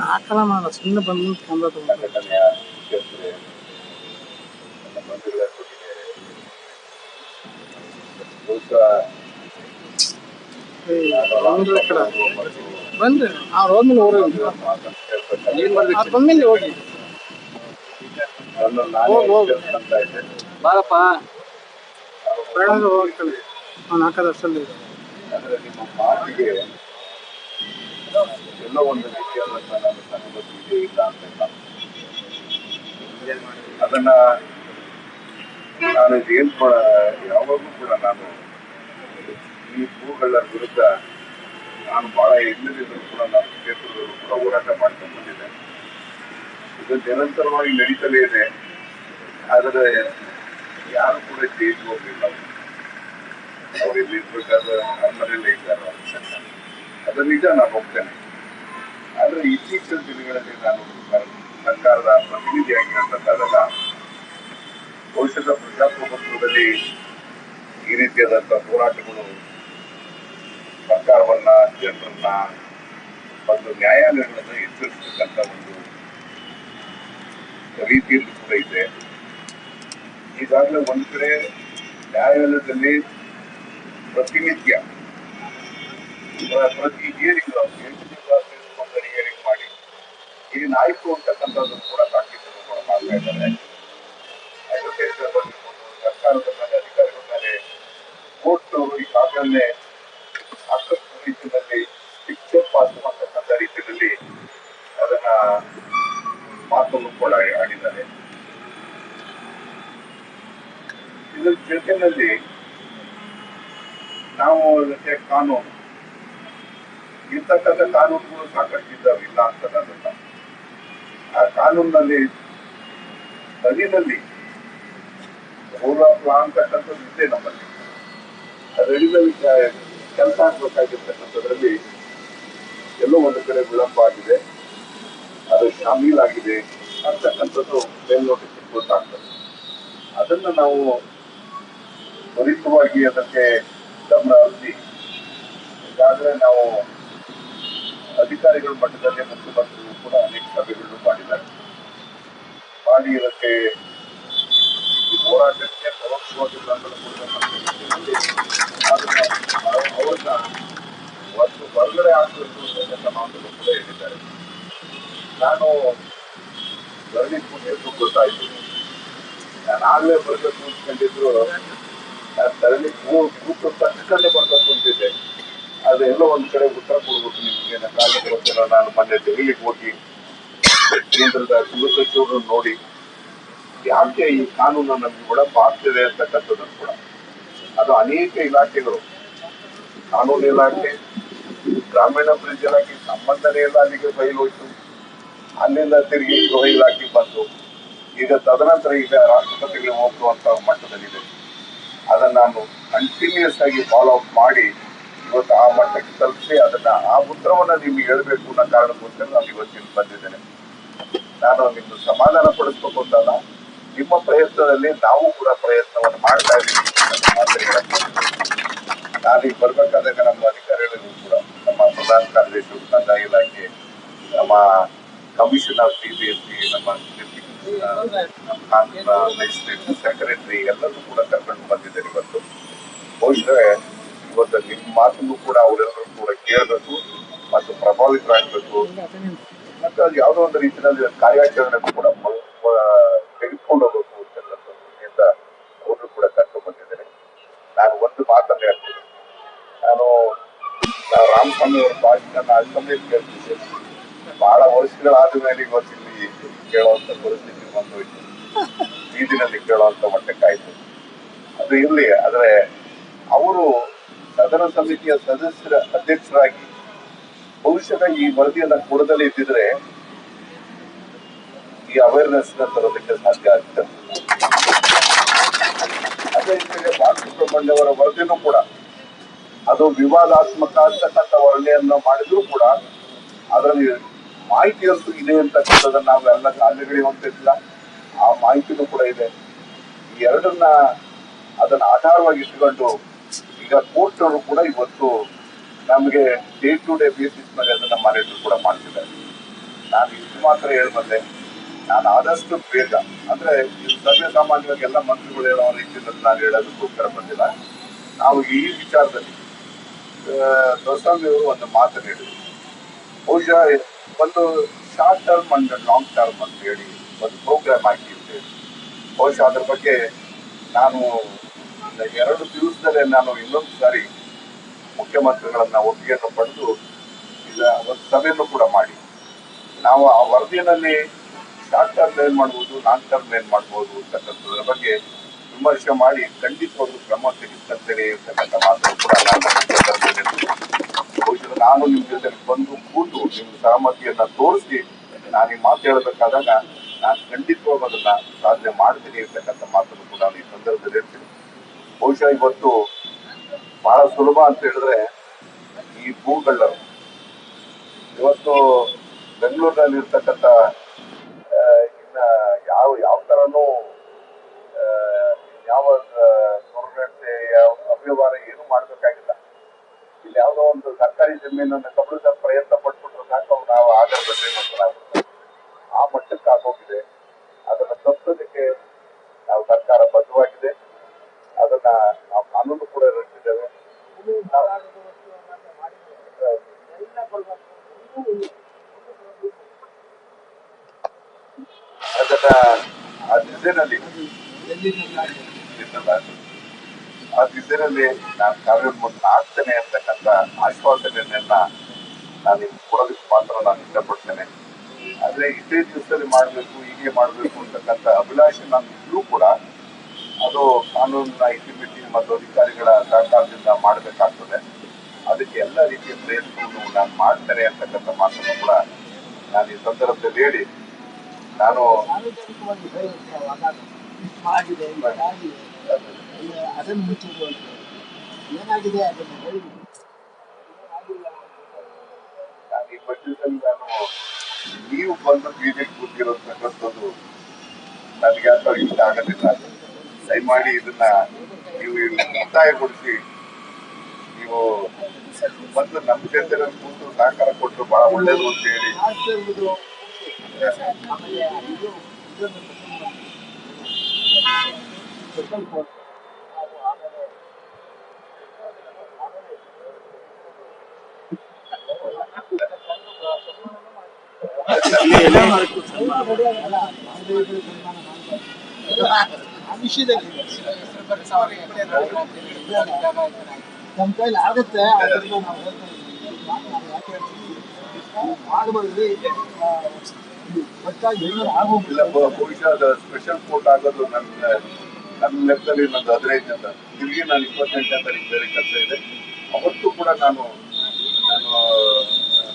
ಹಾಕಲ್ಲ ಮಾಡ ಸುಮ್ಮನೆ ಬಂದು ಸಂಘಟನೆಯ ಮುಖ್ಯಸ್ಥರೇ, ನನ್ನ ಬಂಧುಗಳ ಕೊಟ್ಟಿದ್ದಾರೆ. ಬಂದ್ರಿ ಅವ್ರು ಹೋದ್ಮೇಲೆ ಬಂದ್ಮೇಲೆ ಹೋಗಿ ಬಾರಪ್ಪ ಹೋಗ್ತಾಳೆ ಅವ್ನು ಹಾಕೋದಷ್ಟಲ್ಲಿ. ಅಂದ್ರೆ ನಿಮ್ಮ ಮಾತಿಗೆ ಎಲ್ಲೋ ಒಂದು ರೀತಿಯಾದಂತಹ ನಾನು ಸಹಮತಿ ಇದೆ ಇಲ್ಲ ಅಂತ ಅದನ್ನ ನಾನು ಯಾವಾಗಲೂ ಕೂಡ ನಾನು ಈ ಭೂಗಳ ವಿರುದ್ಧ ನಾನು ಬಹಳ ಎಲ್ಲರಿಗೂ ಕೂಡ ನಾನು ಕ್ಷೇತ್ರದಲ್ಲೂ ಕೂಡ ಹೋರಾಟ ಮಾಡ್ಕೊಂಡು ಬಂದಿದ್ದೇನೆ. ಇದು ನಿರಂತರವಾಗಿ ನಡೀತಲೇ ಇದೆ. ಆದರೆ ಯಾರು ಕೂಡ ಜೈಲಿಗೆ ಹೋಗಲಿಲ್ಲ. ಅವ್ರು ಎಲ್ಲಿರ್ಬೇಕಾದ್ರೆ ನಮ್ಮನೆಯಲ್ಲೇ ಇದ್ದಾರೆ. ಅದು ನಿಜ, ನಾನು ಹೋಗ್ತೇನೆ. ಆದರೆ ಇತ್ತೀಚಿನ ದಿನಗಳಲ್ಲಿ ನಾನು ಸರ್ಕಾರದ ಪ್ರತಿನಿಧಿಯಾಗಿರತಕ್ಕಂಥದ್ದಲ್ಲ. ಬಹುಶಃ ಪ್ರಜಾಪ್ರಭುತ್ವದಲ್ಲಿ ಈ ರೀತಿಯಾದಂತಹ ಹೋರಾಟಗಳು ಸರ್ಕಾರವನ್ನ, ಜನರನ್ನ ಒಂದು ನ್ಯಾಯಾಲಯಗಳನ್ನ ಎಚ್ಚರಿಸತಕ್ಕಂಥ ಒಂದು ರೀತಿಯಲ್ಲಿ ಕೂಡ ಇದೆ. ಈಗಾಗಲೇ ಒಂದ್ ಕಡೆ ನ್ಯಾಯಾಲಯದಲ್ಲಿ ಪ್ರತಿನಿತ್ಯ ಪ್ರತಿ ಹಿಯರಿಂಗ್ ಹಿಯರಿಂಗ್ ಮಾಡಿ ಏನಾಯ್ತು ಅಂತಕ್ಕಂಥದ್ದು ಕೂಡ ತಾಕೀತನ್ನು ಕೂಡ ಮಾಡ್ತಾ ಇದ್ದಾರೆ. ಸರ್ಕಾರದ ಮೇಲೆ, ಅಧಿಕಾರಿಗಳ ಮೇಲೆ ಕೋರ್ಟ್ನವರು ಈಗಾಗಲೇ ಸಾಕಷ್ಟು ರೀತಿಯಲ್ಲಿ ಶಿಕ್ಷೆಪ್ ಅಂತಕ್ಕಂಥ ರೀತಿಯಲ್ಲಿ ಅದನ್ನ ಮಾತನ್ನು ಕೂಡ ಆಡಿದ್ದಾರೆ. ಇದರ ಜೊತೆಯಲ್ಲಿ ನಾವು ಅದಕ್ಕೆ ಕಾನೂನು ಇರ್ತಕ್ಕಂಥ ಕಾನೂನುಗಳು ಸಾಕಷ್ಟು ಇದ್ದಾವೆ, ಇಲ್ಲ ಅಂತ ಅನ್ನೋದಲ್ಲ. ಆ ಕಾನೂನಿನಲ್ಲಿ ಅಡಿನಲ್ಲಿ ರೂಲ್ ಆಫ್ ಲಾ ಅಂತಕ್ಕಂಥದ್ದು ಇದೆ ನಮ್ಮಲ್ಲಿ. ಅದರಲ್ಲಿ ಕೆಲಸ ಆಗ್ಬೇಕಾಗಿರ್ತಕ್ಕಂಥದ್ರಲ್ಲಿ ಎಲ್ಲೋ ಒಂದು ಕಡೆ ವಿಳಂಬ ಆಗಿದೆ, ಅದು ಶಾಮೀಲಾಗಿದೆ ಅಂತಕ್ಕಂಥದ್ದು ಮೇಲ್ನೋಟಕ್ಕೆ ಗೊತ್ತಾಗ್ತದೆ. ಅದನ್ನ ನಾವು ತ್ವರಿತವಾಗಿ ಅದಕ್ಕೆ ಗಮನ ಹರಿಸಿ ಈಗಾಗಲೇ ನಾವು ಅಧಿಕಾರಿಗಳ ಮಟ್ಟದಲ್ಲಿ ಮುಖ್ಯಮಂತ್ರಿಗಳು ಕೂಡ ಅನೇಕ ಸಭೆಗಳನ್ನು ಮಾಡಿದ್ದಾರೆ. ಮಾಡಿ ಇದಕ್ಕೆ ಈ ಹೋರಾಟಕ್ಕೆ ಪರೋಕ್ಷವಾಗಿ ಬೆಂಬಲ ಅವ್ರನ್ನ ಒಂದು ಹೊರಗಡೆ ಹಾಕಬೇಕು ಅಂತಕ್ಕಂಥ ಮಾತನ್ನು ಕೂಡ ಹೇಳಿದ್ದಾರೆ. ನಾನು ಸರಣಿ ಕೂತಿದ್ದು ಗೊತ್ತಾಯ್ತು. ನಾನು ಆಗ್ಲೇ ಬರ್ಬೇಕು ಅಂದ್ಕೊಂಡಿದ್ರು. ನಾನು ಸರಣಿ ಕೂತು ತಕ್ಷಣ ಬರ್ಬೇಕು ಅಂತಿದ್ದೆ. ಅದೆಲ್ಲ ಒಂದ್ ಕಡೆ ಉತ್ತರ ಕೊಡ್ಬೇಕು ನಿಮ್ಗೆ. ಕಾರಣಕ್ಕೋಸ್ಕರ ನಾನು ಮೊನ್ನೆ ದೆಹಲಿಗೆ ಹೋಗಿ ಕೇಂದ್ರದ ಗೃಹ ಸಚಿವರನ್ನು ನೋಡಿ ಯಾಕೆ ಈ ಕಾನೂನು ನಮ್ಗೆ ಕೂಡ ಆಗ್ತಿದೆ ಅಂತಕ್ಕಂಥದ್ದನ್ನು ಕೂಡ, ಅದು ಅನೇಕ ಇಲಾಖೆಗಳು, ಕಾನೂನು ಇಲಾಖೆ, ಗ್ರಾಮೀಣಾಭಿವೃದ್ಧಿ ಇಲಾಖೆ ಸಂಬಂಧನೇ ಇಲ್ಲ, ಅಲ್ಲಿಗೆ ಫೈಲ್ ಹೋಯ್ತು. ಅಲ್ಲಿಂದ ತಿರುಗಿ ಗೃಹ ಇಲಾಖೆ ಬಂತು. ಈಗ ತದನಂತರ ಈಗ ರಾಷ್ಟ್ರಪತಿಗಳಿಗೆ ಹೋಗುವಂತ ಮಟ್ಟದಲ್ಲಿದೆ. ಅದನ್ನ ನಾನು ಕಂಟಿನ್ಯೂಸ್ ಆಗಿ ಫಾಲೋ ಅಪ್ ಮಾಡಿ ಇವತ್ತು ಆ ಮಟ್ಟಕ್ಕೆ ತಲುಪಿಸಿ ಅದನ್ನ ಆ ಉತ್ತರವನ್ನ ನಿಮ್ಗೆ ಹೇಳ್ಬೇಕು ಅನ್ನೋ ಕಾರಣಕ್ಕೋಸ್ಕರ ನಾನು ಇವತ್ತಿನ ಬಂದಿದ್ದೇನೆ. ನಾನು ನಿಮ್ಗೆ ಸಮಾಧಾನ ಪಡಿಸ್ಬೇಕು ಅಂತಲ್ಲ, ನಿಮ್ಮ ಪ್ರಯತ್ನದಲ್ಲಿ ನಾವು ಕೂಡ ಪ್ರಯತ್ನವನ್ನು ಮಾಡ್ತಾ ಇದ್ದೀವಿ. ನಾನೀಗ ಬರ್ಬೇಕಾದಾಗ ನಮ್ಮ ಅಧಿಕಾರಿಗಳಿಗೂ ಕೂಡ, ನಮ್ಮ ಪ್ರಧಾನ ಕಾರ್ಯದರ್ಶಿ, ಕಂದಾಯ ಇಲಾಖೆ, ನಮ್ಮ ಕಮಿಷನರ್ CBSE, ನಮ್ಮ ಲೆಜಿಸ್ಲೇಟಿವ್ ಸೆಕ್ರೆಟರಿ ಎಲ್ಲರೂ ಕೂಡ ಕರ್ಕೊಂಡು ಬಂದಿದ್ದಾರೆ ಇವತ್ತು. ಬಹುಶಃ ಇವತ್ತು ನಿಮ್ಮ ಮಾತನ್ನು ಕೂಡ ಅವರೆಲ್ಲರೂ ಕೂಡ ಕೇಳಬೇಕು ಮತ್ತು ಪ್ರಭಾವಿತರಾಗಬೇಕು. ಮತ್ತೆ ಅದು ಯಾವುದೋ ಒಂದು ರೀತಿಯಲ್ಲಿ ಕಾರ್ಯಾಚರಣೆ ಕೂಡ ತೆಗೆದುಕೊಂಡು ಹೋಗಬೇಕು ಅಂತಕ್ಕಂಥ ಅವರು ಕೂಡ ಕರ್ಕೊಂಡು ಬಂದಿದ್ದಾರೆ. ನಾನು ಒಂದು ಮಾತನ್ನು ಹೇಳ್ತೀನಿ. ನಾನು ರಾಮಸ್ವಾಮಿ ಅವರ ಭಾಷಣ ಅಷ್ಟೊಂದೇ ಕೇಳ್ತಿದ್ದೆ. ಬಹಳ ವರ್ಷಗಳಾದ ಮೇಲೆ ಇವತ್ತು ಇಲ್ಲಿ ಕೇಳುವಂತ ಪರಿಸ್ಥಿತಿ ಬಂದೋಯ್ತು, ಬೀದಿನಲ್ಲಿ ಕೇಳುವಂತ ಮಟ್ಟಕ್ಕಾಯ್ತು. ಅದು ಇರ್ಲಿ. ಆದ್ರೆ ಅವರು ಸದನ ಸಮಿತಿಯ ಸದಸ್ಯರ ಅಧ್ಯಕ್ಷರಾಗಿ ಬಹುಶಃ ಈ ವರದಿಯನ್ನ ಕೊಡದಲ್ಲೇ ಇದ್ದಿದ್ರೆ ಈ ಅವೇರ್ನೆಸ್ ನ ತರೋದಕ್ಕೆ ಸಾಧ್ಯ ಆಗ್ತದೆ. ಅದೇ ರೀತಿಯಲ್ಲಿ ಬಾಲಸುಬ್ರಹ್ಮಣ್ಯ ಅವರ ವರದಿನೂ ಕೂಡ ಅದು ವಿವಾದಾತ್ಮಕ ಅಂತಕ್ಕಂಥ ವರದಿಯನ್ನು ಮಾಡಿದ್ರು ಕೂಡ ಅದರಲ್ಲಿ ಮಾಹಿತಿ ಅಂತೂ ಇದೆ ಅಂತಕ್ಕಂಥದ್ದನ್ನ ನಾವು ಎಲ್ಲ ಅಲ್ಲಿಗಡೆ ಹೋಗ್ತಿರ್ಲಿಲ್ಲ. ಆ ಮಾಹಿತಿನೂ ಕೂಡ ಇದೆ. ಈ ಎರಡನ್ನ ಅದನ್ನ ಆಧಾರವಾಗಿ ಇಟ್ಕೊಂಡು ಈಗ ಕೋರ್ಟ್ನವರು ಕೂಡ ಇವತ್ತು ನಮಗೆ ಡೇ ಟು ಡೇ ಬೇಸಿಸ್ ಮೇಲೆ ಅದನ್ನ ಮಾನಿಟರ್ ಕೂಡ ಮಾಡ್ತಿದ್ದಾರೆ. ನಾನು ಇಷ್ಟು ಮಾತ್ರ ಹೇಳ್ಬಂದೆ, ನಾನು ಆದಷ್ಟು ಬೇಗ ಅಂದ್ರೆ ಇದು ಸರ್ವೇ ಸಾಮಾನ್ಯವಾಗಿ ಎಲ್ಲ ಮಂತ್ರಿಗಳು ಹೇಳೋ ರೀತಿಯಲ್ಲಿ ನಾನು ಹೇಳೋದಕ್ಕೋಸ್ಕರ ಬಂದಿಲ್ಲ. ನಾವು ಈ ವಿಚಾರದಲ್ಲಿ ದೊರಸ್ವಾಮಿ ಅವರು ಒಂದು ಮಾತನ್ನು ಹೇಳಿದ್ರು, ಬಹುಶಃ ಒಂದು short term and long term ಅಂತ ಹೇಳಿ ಒಂದು ಪ್ರೋಗ್ರಾಮ್ ಹಾಕಿ ಅಂತ ಹೇಳಿ, ಬಹುಶಃ ಅದ್ರ ಬಗ್ಗೆ ನಾನು 2 ದಿವಸದಲ್ಲೇ ನಾನು ಇನ್ನೊಂದು ಸಾರಿ ಮುಖ್ಯಮಂತ್ರಿಗಳನ್ನ ಒಪ್ಪಿಗೆಯನ್ನು ಪಡೆದು ಈಗ ಒಂದು ಸಭೆಯನ್ನು ಕೂಡ ಮಾಡಿ ನಾವು ಆ ವರದಿಯಲ್ಲಿ ಶಾರ್ಟ್ ಟರ್ಮ್ ಏನ್ ಮಾಡ್ಬೋದು, ಲಾಂಗ್ ಟರ್ಮ್ ಏನ್ ಮಾಡ್ಬೋದು ಅಂತಕ್ಕಂಥದ್ರ ಬಗ್ಗೆ ವಿಮರ್ಶೆ ಮಾಡಿ ಖಂಡಿತವಾಗ್ಲೂ ಕ್ರಮ ತೆಗೆದುಕೊಳ್ತೇನೆ ಅಂತಕ್ಕಂಥ ಮಾತನ್ನು ಕೂಡ ಬಹುಶಃ ನಾನು ನಿಮ್ ಜೊತೆ ಬಂದು ಕೂತು ನಿಮ್ಗೆ ಸಹಮತಿಯನ್ನ ತೋರಿಸಿ ನಾನು ಈ ಮಾತು ಹೇಳಬೇಕಾದಾಗ ನಾನು ಖಂಡಿತವಾಗಿ ಅದನ್ನ ಸಾಧನೆ ಮಾಡ್ತೀನಿ ಅಂತಕ್ಕಂಥ ಮಾತನ್ನು ಕೂಡ ಈ ಸಂದರ್ಭದಲ್ಲಿ ಹೇಳ್ತೀನಿ. ಬಹುಶಃ ಇವತ್ತು ಬಹಳ ಸುಲಭ ಅಂತ ಹೇಳಿದ್ರೆ ಈ ಭೂಗಳ್ಳರು ಇವತ್ತು ಬೆಂಗಳೂರಿನಲ್ಲಿ ಇರ್ತಕ್ಕಂಥ ಇನ್ನ ಯಾವ ತರನು ಯಾವ ದುರ್ನಡತೆ ಯಾವ ಅವ್ಯವಹಾರ ಏನು ಮಾಡ್ಬೇಕಾಗಿಲ್ಲ. ಇಲ್ಲಿ ಯಾವ್ದೋ ಒಂದು ಸರ್ಕಾರಿ ಜಮೀನನ್ನು ಕಬಳಿಸೋ ಪ್ರಯತ್ನ ಪಟ್ಬಿಟ್ರೆ ಸಾಕು ನಾವು ಆಗುತ್ತೆ ಆ ಮಟ್ಟಕ್ಕೆ ಆಗೋಗಿದೆ. ಅದನ್ನ ತಪ್ಪಿಸೋದಕ್ಕೆ ನಾವು ಸರ್ಕಾರ ಬದ್ಧವಾಗಿದೆ. ಅದನ್ನ ನಾವು ಕಾನೂನು ಕೂಡ ರಚಿಸಿದ್ದೇವೆ. ಅದನ್ನ ಆ ದಿಸೆಯಲ್ಲಿ ನಾನು ಕಾರ್ಯೋನ್ಮುಖ ಆಗ್ತೇನೆ ಅಂತಕ್ಕಂಥ ಆಶ್ವಾಸನೆಯನ್ನ ನಾನು ಕೊಡೋದಕ್ಕೆ ಮಾತ್ರ ನಾನು ಇಷ್ಟಪಡ್ತೇನೆ. ಆದ್ರೆ ಇದೇ ದಿವಸದಲ್ಲಿ ಮಾಡ್ಬೇಕು, ಹೀಗೆ ಮಾಡ್ಬೇಕು ಅಂತಕ್ಕಂಥ ಅಭಿಲಾಷೆ ನಾನು ಇದ್ರೂ ಕೂಡ ಅದು ಕಾನೂನಿನ ಇತಿಮಿತಿ ಮತ್ತು ಅಧಿಕಾರಿಗಳ ಸಹಕಾರದಿಂದ ಮಾಡಬೇಕಾಗ್ತದೆ. ಅದಕ್ಕೆ ಎಲ್ಲ ರೀತಿಯ ಪ್ರಯತ್ನವನ್ನು ನಾನು ಮಾಡ್ತೇನೆ ಅಂತಕ್ಕಂಥ ಮಾತನ್ನು ಕೂಡ ನಾನು ಈ ಸಂದರ್ಭದಲ್ಲಿ ಹೇಳಿ ನಾನು ಈ ಪಕ್ಷದಲ್ಲಿ ನಾನು ನೀವು ಬಂದು ಬೀದಿಗೆ ಕೂತಿರೋತಕ್ಕಂಥದ್ದು ನನಗೆ ಅಂತ ಇಷ್ಟ ಆಗೋದಿಲ್ಲ. ದಯಮಾಡಿ ಇದನ್ನ ನೀವು ಮುಕ್ತಾಯಗೊಳಿಸಿ ನೀವು ಬಂದು ನಮ್ಮ ಜೊತೆ ಕೂತು ಸಹಕಾರ ಕೊಟ್ಟರು ಬಹಳ ಒಳ್ಳೇದು ಅಂತ ಹೇಳಿ ನಮ್ಮ ಕೈಲಿ ಆಗುತ್ತೆ ಇಲ್ಲ. ಬಹುಶಃ ಸ್ಪೆಷಲ್ ಕೋರ್ಟ್ ಆಗೋದು ನನ್ನ ಲೆಕ್ಕದಲ್ಲಿ ನಂದು 15 ಜನ ತಿರುಗಿ ನಾನು 28ನೇ ತಾರೀಕು ಬೇರೆ ಕೆಲಸ ಇದೆ. ಅವತ್ತು ಕೂಡ ನಾನು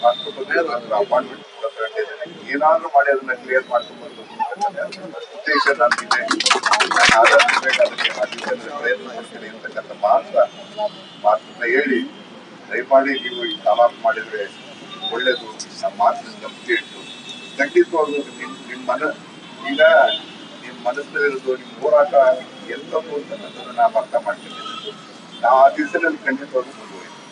ರಾಷ್ಟ್ರಪತಿ ಅಪಾಯಿಂಟ್ಮೆಂಟ್ ಕೂಡ ತಗೊಂಡಿದ್ದೇನೆ. ಏನಾದ್ರೂ ಮಾಡಿ ಅದನ್ನ ಕ್ಲಿಯರ್ ಮಾಡ್ಕೊಂಡ್ಬಂದು ಉದ್ದೇಶ ನನಗಿದೆ. ನಾನು ಆದಷ್ಟು ಬೇಗ ಅದಕ್ಕೆ ಪ್ರಯತ್ನ ಮಾಡ್ತೀನಿ ಅಂತಕ್ಕಂಥ ಮಾತನ್ನ ಹೇಳಿ ದಯಮಾಡಿ ನೀವು ಈ ತಾಲೂಕು ಮಾಡಿದ್ರೆ ಒಳ್ಳೇದು. ನಮ್ಮ ಮಾತಿನ ನಂಬಿಕೆ ಇಟ್ಟು ಖಂಡಿತವಾಗ್ಲೂ ನಿಮ್ಮ ಈಗ ನಿಮ್ಮ ಮನಸ್ಸಲ್ಲಿರೋದು ನಿಮ್ಮ ಹೋರಾಟ ಎಂಥದ್ದು ಅಂತಕ್ಕಂಥದ್ದು ನಾವು ಅರ್ಥ ಮಾಡ್ತೀನಿ. ನಾವು ಆ ದಿವಸದಲ್ಲಿ ಖಂಡಿತವಾಗ್ಲೂ ಮುಂದುವರಿತೀವಿ.